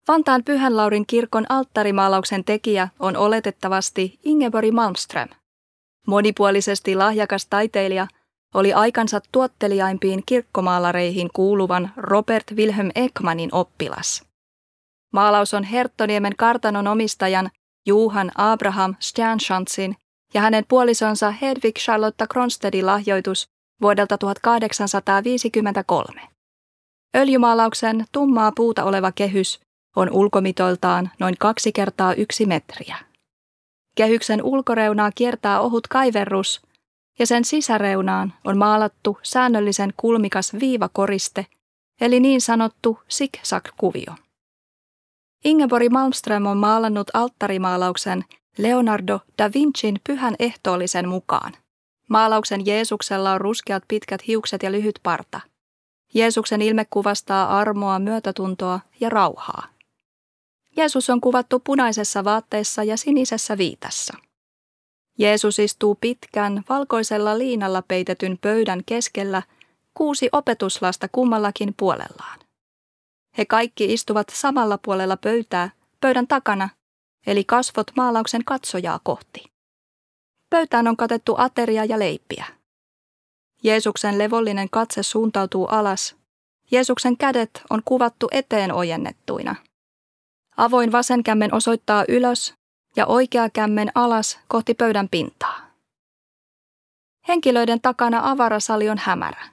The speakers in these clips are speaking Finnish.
Vantaan Pyhän Laurin kirkon alttarimaalauksen tekijä on oletettavasti Ingeborg Malmström. Monipuolisesti lahjakas taiteilija oli aikansa tuotteliaimpiin kirkkomaalareihin kuuluvan Robert Wilhelm Ekmanin oppilas. Maalaus on Herttoniemen kartanon omistajan Johan Abraham Stjernschantzin ja hänen puolisonsa Hedvig Charlotta Kronstedtin lahjoitus vuodelta 1853. Öljymaalauksen tummaa puuta oleva kehys on ulkomitoiltaan noin 2x1 metriä. Kehyksen ulkoreunaa kiertää ohut kaiverrus ja sen sisäreunaan on maalattu säännöllisen kulmikas viivakoriste, eli niin sanottu zigzag-kuvio. Ingeborg Malmström on maalannut alttarimaalauksen Leonardo da Vincin Pyhän ehtoollisen mukaan. Maalauksen Jeesuksella on ruskeat pitkät hiukset ja lyhyt parta. Jeesuksen ilme kuvastaa armoa, myötätuntoa ja rauhaa. Jeesus on kuvattu punaisessa vaatteessa ja sinisessä viitassa. Jeesus istuu pitkän, valkoisella liinalla peitetyn pöydän keskellä 6 opetuslasta kummallakin puolellaan. He kaikki istuvat samalla puolella pöytää, pöydän takana, eli kasvot maalauksen katsojaa kohti. Pöytään on katettu ateria ja leipiä. Jeesuksen levollinen katse suuntautuu alas. Jeesuksen kädet on kuvattu eteen ojennettuina. Avoin vasen kämmen osoittaa ylös ja oikea kämmen alas kohti pöydän pintaa. Henkilöiden takana avarasali on hämärä.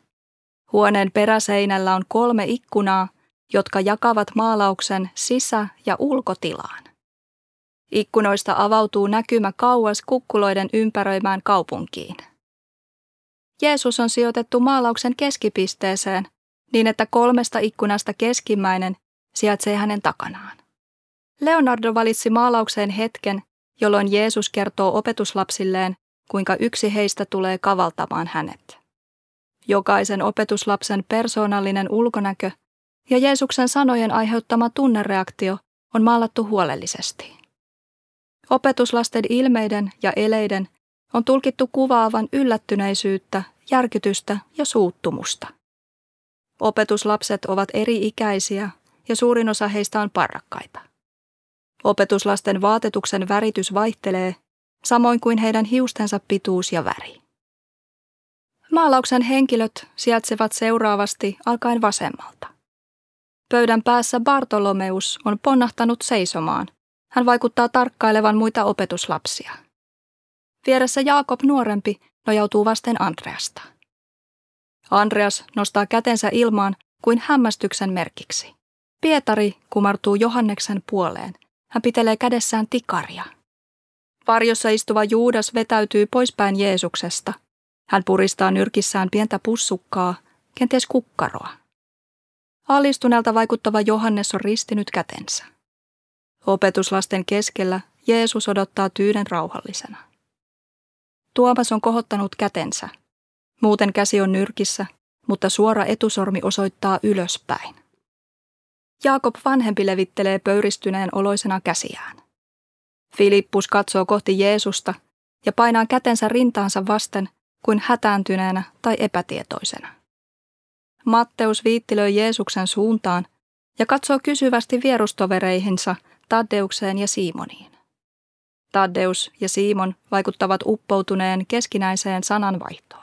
Huoneen peräseinällä on 3 ikkunaa, jotka jakavat maalauksen sisä- ja ulkotilaan. Ikkunoista avautuu näkymä kauas kukkuloiden ympäröimään kaupunkiin. Jeesus on sijoitettu maalauksen keskipisteeseen niin, että 3 ikkunasta keskimmäinen sijaitsee hänen takanaan. Leonardo valitsi maalaukseen hetken, jolloin Jeesus kertoo opetuslapsilleen, kuinka yksi heistä tulee kavaltamaan hänet. Jokaisen opetuslapsen persoonallinen ulkonäkö ja Jeesuksen sanojen aiheuttama tunnereaktio on maalattu huolellisesti. Opetuslasten ilmeiden ja eleiden on tulkittu kuvaavan yllättyneisyyttä, järkytystä ja suuttumusta. Opetuslapset ovat eri-ikäisiä ja suurin osa heistä on parrakkaita. Opetuslasten vaatetuksen väritys vaihtelee, samoin kuin heidän hiustensa pituus ja väri. Maalauksen henkilöt sijaitsevat seuraavasti alkaen vasemmalta. Pöydän päässä Bartolomeus on ponnahtanut seisomaan. Hän vaikuttaa tarkkailevan muita opetuslapsia. Vieressä Jaakob nuorempi nojautuu vasten Andreasta. Andreas nostaa kätensä ilmaan kuin hämmästyksen merkiksi. Pietari kumartuu Johanneksen puoleen. Hän pitelee kädessään tikaria. Varjossa istuva Juudas vetäytyy poispäin Jeesuksesta. Hän puristaa nyrkissään pientä pussukkaa, kenties kukkaroa. Alistuneelta vaikuttava Johannes on ristinyt kätensä. Opetuslasten keskellä Jeesus odottaa tyyden rauhallisena. Tuomas on kohottanut kätensä. Muuten käsi on nyrkissä, mutta suora etusormi osoittaa ylöspäin. Jaakob vanhempi levittelee pöyristyneen oloisena käsiään. Filippus katsoo kohti Jeesusta ja painaa kätensä rintaansa vasten kuin hätääntyneenä tai epätietoisena. Matteus viittilöi Jeesuksen suuntaan ja katsoo kysyvästi vierustovereihinsa Taddeukseen ja Simoniin. Taddeus ja Simon vaikuttavat uppoutuneen keskinäiseen sananvaihtoon.